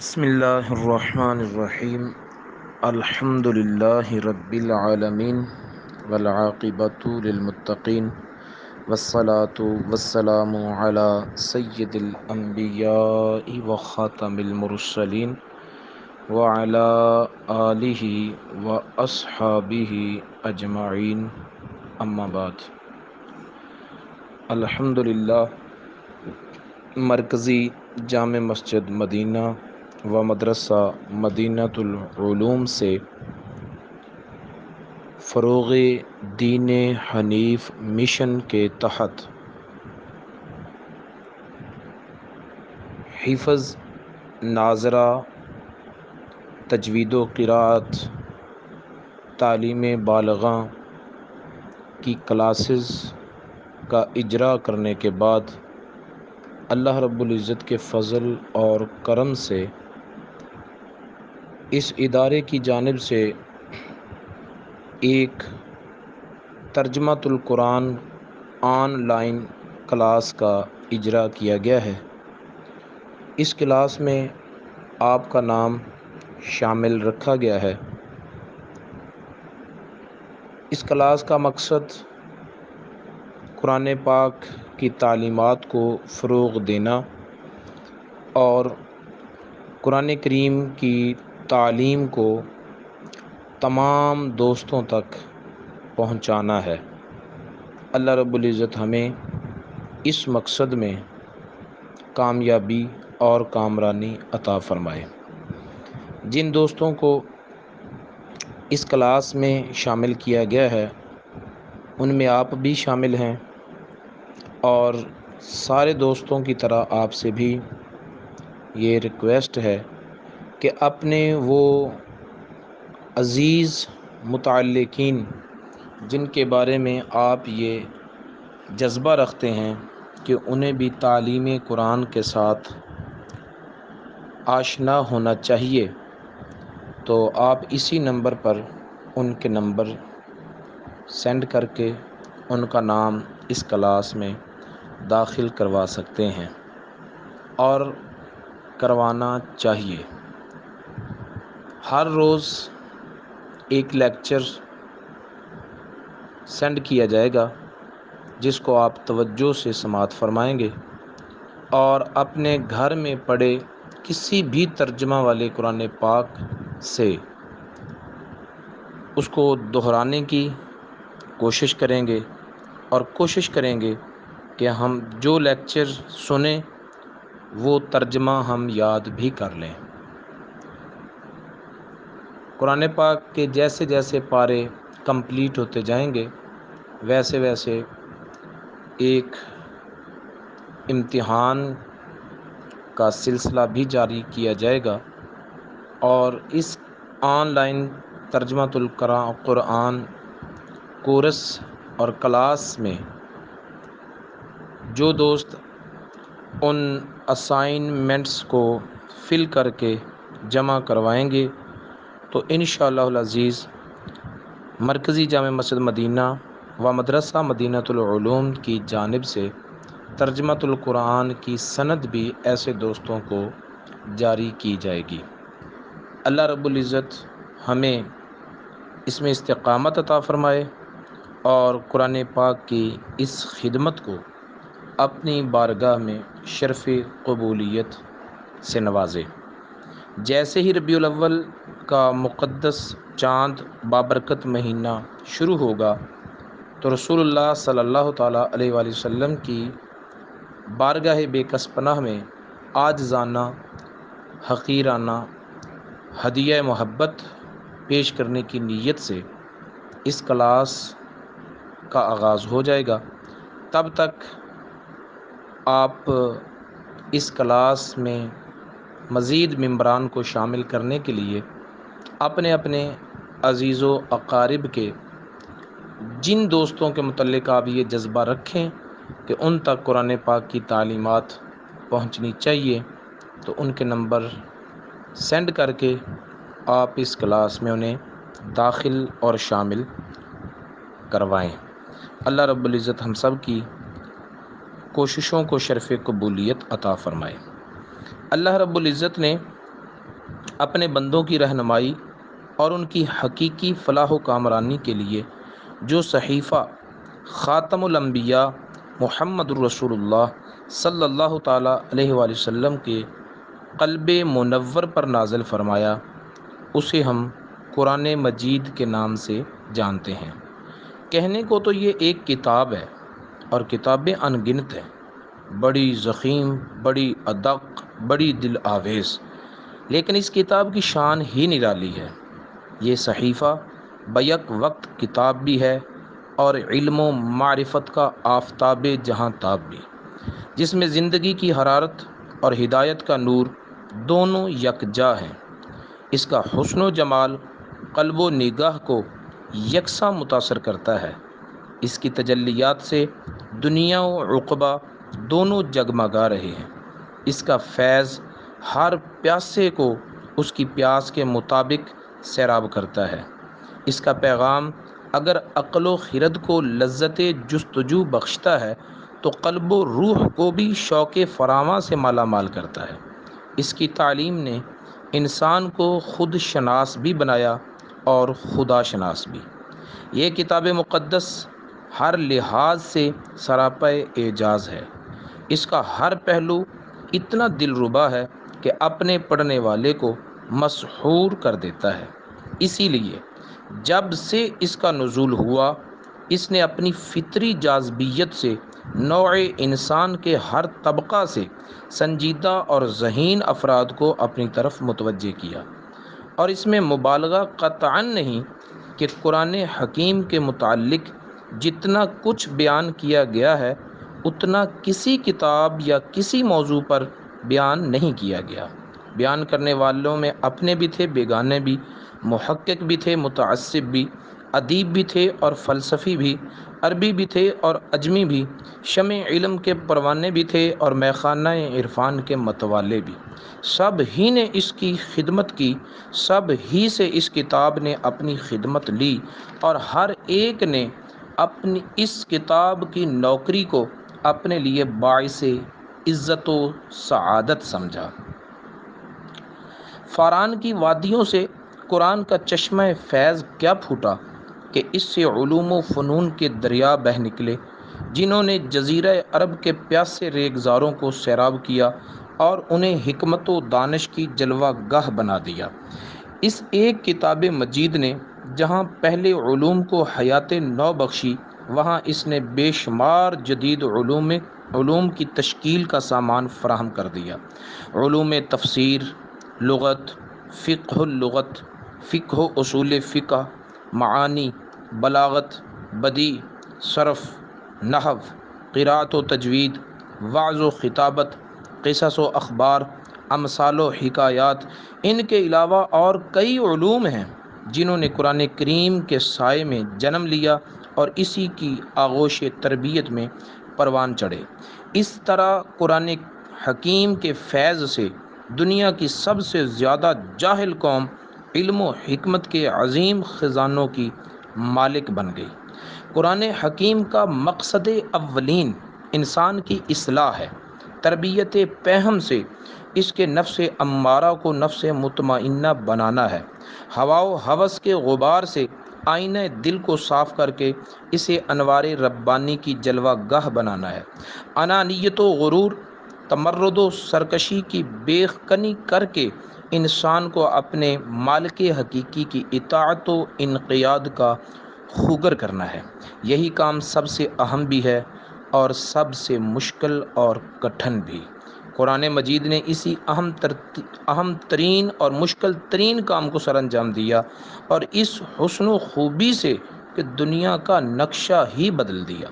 بسم اللہ الرحمن الرحیم الحمد للہ رب العالمین والعاقبۃ للمتقین والصلاة والسلام علی سید الانبیاء وخاتم المرسلین وعلی آلہ واصحابہ اجمعین اما بعد۔ الحمد للہ مرکزی جامع مسجد مدینہ و مدرسہ مدینۃ العلوم سے فروغ دین حنیف مشن کے تحت حفظ ناظرہ، تجوید و قراءت، تعلیم بالغاں کی کلاسز کا اجرا کرنے کے بعد اللہ رب العزت کے فضل اور کرم سے اس ادارے کی جانب سے ایک ترجمۃ القرآن آن لائن کلاس کا اجرا کیا گیا ہے۔ اس کلاس میں آپ کا نام شامل رکھا گیا ہے۔ اس کلاس کا مقصد قرآن پاک کی تعلیمات کو فروغ دینا اور قرآن کریم کی تعلیم کو تمام دوستوں تک پہنچانا ہے۔ اللہ رب العزت ہمیں اس مقصد میں کامیابی اور کامرانی عطا فرمائے۔ جن دوستوں کو اس کلاس میں شامل کیا گیا ہے ان میں آپ بھی شامل ہیں، اور سارے دوستوں کی طرح آپ سے بھی یہ ریکویسٹ ہے کہ اپنے وہ عزیز متعلقین جن کے بارے میں آپ یہ جذبہ رکھتے ہیں کہ انہیں بھی تعلیم قرآن کے ساتھ آشنا ہونا چاہیے، تو آپ اسی نمبر پر ان کے نمبر سینڈ کر کے ان کا نام اس کلاس میں داخل کروا سکتے ہیں اور کروانا چاہیے۔ ہر روز ایک لیکچر سینڈ کیا جائے گا جس کو آپ توجہ سے سماعت فرمائیں گے اور اپنے گھر میں پڑھے کسی بھی ترجمہ والے قرآن پاک سے اس کو دہرانے کی کوشش کریں گے اور کوشش کریں گے کہ ہم جو لیکچر سنیں وہ ترجمہ ہم یاد بھی کر لیں۔ قرآن پاک کے جیسے جیسے پارے کمپلیٹ ہوتے جائیں گے ویسے ویسے ایک امتحان کا سلسلہ بھی جاری کیا جائے گا، اور اس آن لائن ترجمۃ القرآن کورس اور کلاس میں جو دوست ان اسائنمنٹس کو فل کر کے جمع کروائیں گے تو انشاءاللہ العزیز مرکزی جامع مسجد مدینہ و مدرسہ مدینۃ العلوم کی جانب سے ترجمۃ القرآن کی سند بھی ایسے دوستوں کو جاری کی جائے گی۔ اللہ رب العزت ہمیں اس میں استقامت عطا فرمائے اور قرآن پاک کی اس خدمت کو اپنی بارگاہ میں شرف قبولیت سے نوازے۔ جیسے ہی ربیع الاول کا مقدس چاند بابرکت مہینہ شروع ہوگا تو رسول اللہ صلی اللہ تعالیٰ علیہ وآلہ وسلم کی بارگاہ بے کس پناہ میں عاجزانہ حقیرانہ ہدیہ محبت پیش کرنے کی نیت سے اس کلاس کا آغاز ہو جائے گا۔ تب تک آپ اس کلاس میں مزید ممبران کو شامل کرنے کے لیے اپنے اپنے عزیز و اقارب کے جن دوستوں کے متعلق آپ یہ جذبہ رکھیں کہ ان تک قرآن پاک کی تعلیمات پہنچنی چاہیے تو ان کے نمبر سینڈ کر کے آپ اس کلاس میں انہیں داخل اور شامل کروائیں۔ اللہ رب العزت ہم سب کی کوششوں کو شرف قبولیت عطا فرمائے۔ اللہ رب العزت نے اپنے بندوں کی رہنمائی اور ان کی حقیقی فلاح و کامرانی کے لیے جو صحیفہ خاتم الانبیاء محمد الرسول اللہ صلی اللہ تعالیٰ علیہ وآلہ وسلم کے قلب منور پر نازل فرمایا، اسے ہم قرآن مجید کے نام سے جانتے ہیں۔ کہنے کو تو یہ ایک کتاب ہے، اور کتابیں ان گنت ہیں، بڑی ضخیم، بڑی ادق، بڑی دل آویز، لیکن اس کتاب کی شان ہی نرالی ہے۔ یہ صحیفہ بیک وقت کتاب بھی ہے اور علم و معرفت کا آفتاب جہاں تاب بھی، جس میں زندگی کی حرارت اور ہدایت کا نور دونوں یکجا ہیں۔ اس کا حسن و جمال قلب و نگاہ کو یکساں متاثر کرتا ہے۔ اس کی تجلیات سے دنیا و عقبہ دونوں جگمگا رہے ہیں۔ اس کا فیض ہر پیاسے کو اس کی پیاس کے مطابق سیراب کرتا ہے۔ اس کا پیغام اگر عقل و خرد کو لذت جستجو بخشتا ہے تو قلب و روح کو بھی شوق فراواں سے مالا مال کرتا ہے۔ اس کی تعلیم نے انسان کو خود شناس بھی بنایا اور خدا شناس بھی۔ یہ کتاب مقدس ہر لحاظ سے سراپے اعجاز ہے۔ اس کا ہر پہلو اتنا دلربا ہے کہ اپنے پڑھنے والے کو مسحور کر دیتا ہے۔ اسی لیے جب سے اس کا نزول ہوا، اس نے اپنی فطری جاذبیت سے نوع انسان کے ہر طبقہ سے سنجیدہ اور ذہین افراد کو اپنی طرف متوجہ کیا، اور اس میں مبالغہ قطعاً نہیں کہ قرآن حکیم کے متعلق جتنا کچھ بیان کیا گیا ہے اتنا کسی کتاب یا کسی موضوع پر بیان نہیں کیا گیا۔ بیان کرنے والوں میں اپنے بھی تھے، بیگانے بھی، محقق بھی تھے، متعصب بھی، ادیب بھی تھے اور فلسفی بھی، عربی بھی تھے اور عجمی بھی، شمع علم کے پروانے بھی تھے اور میخانہ عرفان کے متوالے بھی۔ سب ہی نے اس کی خدمت کی، سب ہی سے اس کتاب نے اپنی خدمت لی، اور ہر ایک نے اپنی اس کتاب کی نوکری کو اپنے لیے باعث عزت و سعادت سمجھا۔ فاران کی وادیوں سے قرآن کا چشمہ فیض کیا پھوٹا کہ اس سے علوم و فنون کے دریا بہہ نکلے، جنہوں نے جزیرہ عرب کے پیاسے ریگزاروں کو سیراب کیا اور انہیں حکمت و دانش کی جلوہ گاہ بنا دیا۔ اس ایک کتاب مجید نے جہاں پہلے علوم کو حیات نو بخشی، وہاں اس نے بے شمار جدید علوم کی تشکیل کا سامان فراہم کر دیا۔ علوم تفسیر، لغت، فقہ اللغت، فقہ و اصول فقہ، معانی، بلاغت، بدیع، صرف، نحو، قرأت و تجوید، وعظ و خطابت، قصص و اخبار، امثال و حکایات، ان کے علاوہ اور کئی علوم ہیں جنہوں نے قرآن کریم کے سائے میں جنم لیا اور اسی کی آغوش تربیت میں پروان چڑھے۔ اس طرح قرآن حکیم کے فیض سے دنیا کی سب سے زیادہ جاہل قوم علم و حکمت کے عظیم خزانوں کی مالک بن گئی۔ قرآن حکیم کا مقصد اولین انسان کی اصلاح ہے، تربیت پہم سے اس کے نفس امارہ کو نفس مطمئنہ بنانا ہے، ہوا و ہوس کے غبار سے آئینہ دل کو صاف کر کے اسے انوار ربانی کی جلوہ گاہ بنانا ہے، انانیت و غرور، تمرد و سرکشی کی بیخ کنی کر کے انسان کو اپنے مالک حقیقی کی اطاعت و انقیاد کا خوگر کرنا ہے۔ یہی کام سب سے اہم بھی ہے اور سب سے مشکل اور کٹھن بھی۔ قرآن مجید نے اسی اہم ترین اور مشکل ترین کام کو سر انجام دیا، اور اس حسن و خوبی سے کہ دنیا کا نقشہ ہی بدل دیا۔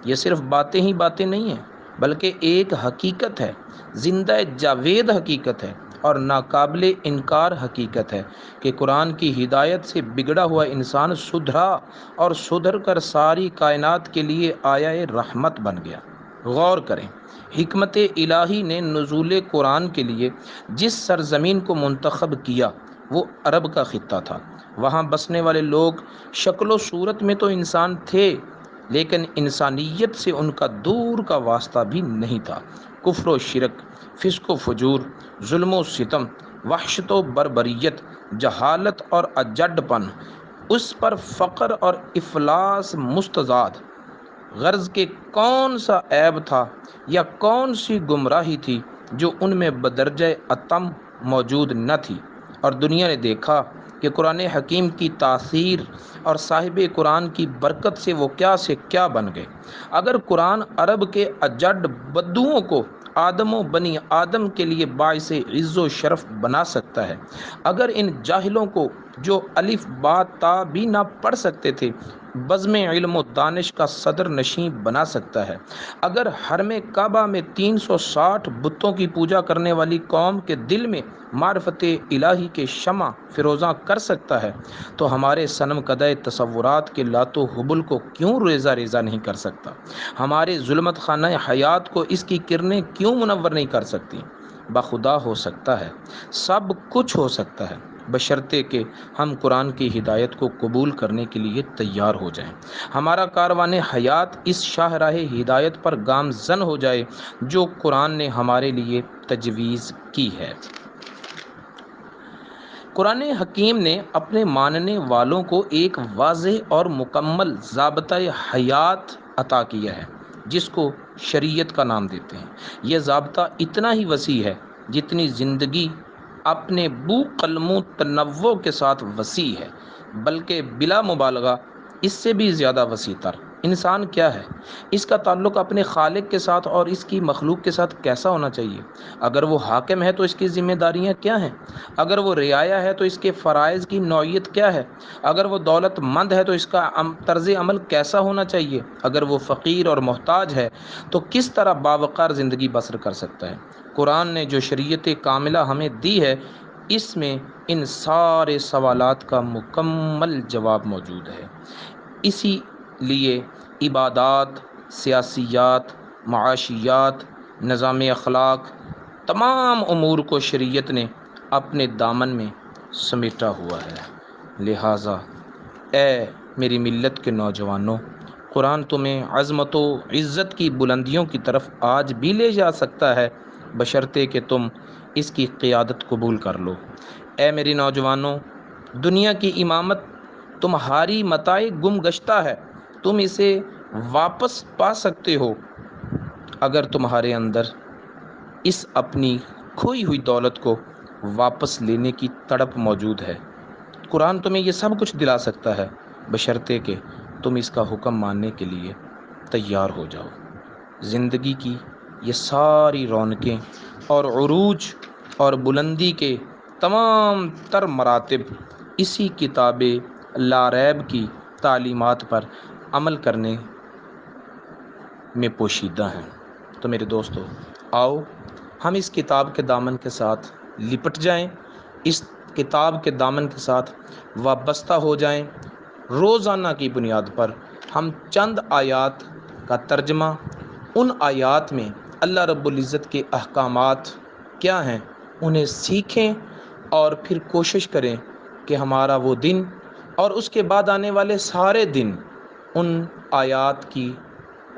یہ صرف باتیں ہی باتیں نہیں ہیں، بلکہ ایک حقیقت ہے، زندہ جاوید حقیقت ہے اور ناقابل انکار حقیقت ہے کہ قرآن کی ہدایت سے بگڑا ہوا انسان سدھرا اور سدھر کر ساری کائنات کے لیے آیا رحمت بن گیا۔ غور کریں، حکمت الہی نے نزول قرآن کے لیے جس سرزمین کو منتخب کیا وہ عرب کا خطہ تھا۔ وہاں بسنے والے لوگ شکل و صورت میں تو انسان تھے، لیکن انسانیت سے ان کا دور کا واسطہ بھی نہیں تھا۔ کفر و شرک، فسق و فجور، ظلم و ستم، وحشت و بربریت، جہالت اور اجڈ پن، اس پر فقر اور افلاس مستضاد، غرض کہ کون سا عیب تھا یا کون سی گمراہی تھی جو ان میں بدرجہ اتم موجود نہ تھی، اور دنیا نے دیکھا کہ قرآن حکیم کی تاثیر اور صاحب قرآن کی برکت سے وہ کیا سے کیا بن گئے۔ اگر قرآن عرب کے اجڈ بدوؤں کو آدم و بنی آدم کے لیے باعث عز و شرف بنا سکتا ہے، اگر ان جاہلوں کو جو الف با تا بھی نہ پڑھ سکتے تھے بزم علم و دانش کا صدر نشین بنا سکتا ہے، اگر حرم کعبہ میں 360 بتوں کی پوجا کرنے والی قوم کے دل میں معرفت الہی کے شمع فروزاں کر سکتا ہے، تو ہمارے صنم کدہ تصورات کے لات و حبل کو کیوں ریزہ ریزہ نہیں کر سکتا؟ ہمارے ظلمت خانہ حیات کو اس کی کرنیں کیوں منور نہیں کر سکتی؟ بخدا ہو سکتا ہے، سب کچھ ہو سکتا ہے، بشرطے کہ ہم قرآن کی ہدایت کو قبول کرنے کے لیے تیار ہو جائیں، ہمارا کاروان حیات اس شاہراہ ہدایت پر گامزن ہو جائے جو قرآن نے ہمارے لیے تجویز کی ہے۔ قرآن حکیم نے اپنے ماننے والوں کو ایک واضح اور مکمل ضابطۂ حیات عطا کیا ہے جس کو شریعت کا نام دیتے ہیں۔ یہ ضابطہ اتنا ہی وسیع ہے جتنی زندگی اپنے بو قلم و تنوع کے ساتھ وسیع ہے، بلکہ بلا مبالغہ اس سے بھی زیادہ وسیع تر۔ انسان کیا ہے؟ اس کا تعلق اپنے خالق کے ساتھ اور اس کی مخلوق کے ساتھ کیسا ہونا چاہیے؟ اگر وہ حاکم ہے تو اس کی ذمہ داریاں کیا ہیں؟ اگر وہ رعایا ہے تو اس کے فرائض کی نوعیت کیا ہے؟ اگر وہ دولت مند ہے تو اس کا طرز عمل کیسا ہونا چاہیے؟ اگر وہ فقیر اور محتاج ہے تو کس طرح باوقار زندگی بسر کر سکتا ہے؟ قرآن نے جو شریعت کاملہ ہمیں دی ہے، اس میں ان سارے سوالات کا مکمل جواب موجود ہے۔ اسی لیے عبادات، سیاسیات، معاشیات، نظام اخلاق، تمام امور کو شریعت نے اپنے دامن میں سمیٹا ہوا ہے۔ لہٰذا اے میری ملت کے نوجوانوں، قرآن تمہیں عظمت و عزت کی بلندیوں کی طرف آج بھی لے جا سکتا ہے، بشرطے کہ تم اس کی قیادت قبول کر لو۔ اے میری نوجوانوں، دنیا کی امامت تمہاری متاع گم گشتہ ہے، تم اسے واپس پا سکتے ہو اگر تمہارے اندر اس اپنی کھوئی ہوئی دولت کو واپس لینے کی تڑپ موجود ہے۔ قرآن تمہیں یہ سب کچھ دلا سکتا ہے، بشرطے کہ تم اس کا حکم ماننے کے لیے تیار ہو جاؤ۔ زندگی کی یہ ساری رونقیں اور عروج اور بلندی کے تمام تر مراتب اسی کتاب لا ریب کی تعلیمات پر عمل کرنے میں پوشیدہ ہیں۔ تو میرے دوستو، آؤ ہم اس کتاب کے دامن کے ساتھ لپٹ جائیں، اس کتاب کے دامن کے ساتھ وابستہ ہو جائیں۔ روزانہ کی بنیاد پر ہم چند آیات کا ترجمہ، ان آیات میں اللہ رب العزت کے احکامات کیا ہیں انہیں سیکھیں، اور پھر کوشش کریں کہ ہمارا وہ دن اور اس کے بعد آنے والے سارے دن ان آیات کی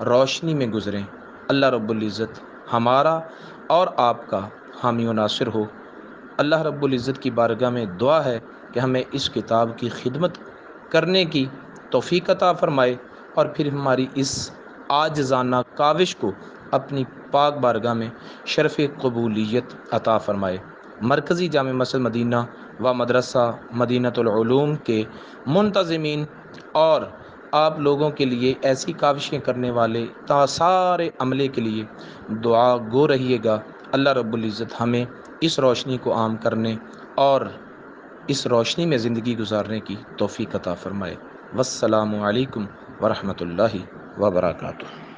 روشنی میں گزریں۔ اللہ رب العزت ہمارا اور آپ کا حامی و ناصر ہو۔ اللہ رب العزت کی بارگاہ میں دعا ہے کہ ہمیں اس کتاب کی خدمت کرنے کی توفیق عطا فرمائے، اور پھر ہماری اس عاجزانہ کاوش کو اپنی پاک بارگاہ میں شرف قبولیت عطا فرمائے۔ مرکزی جامع مسجد مدینہ و مدرسہ مدینۃ العلوم کے منتظمین اور آپ لوگوں کے لیے ایسی کاوشیں کرنے والے سارے عملے کے لیے دعا گو رہیے گا۔ اللہ رب العزت ہمیں اس روشنی کو عام کرنے اور اس روشنی میں زندگی گزارنے کی توفیق عطا فرمائے۔ والسلام علیکم ورحمۃ اللہ وبرکاتہ۔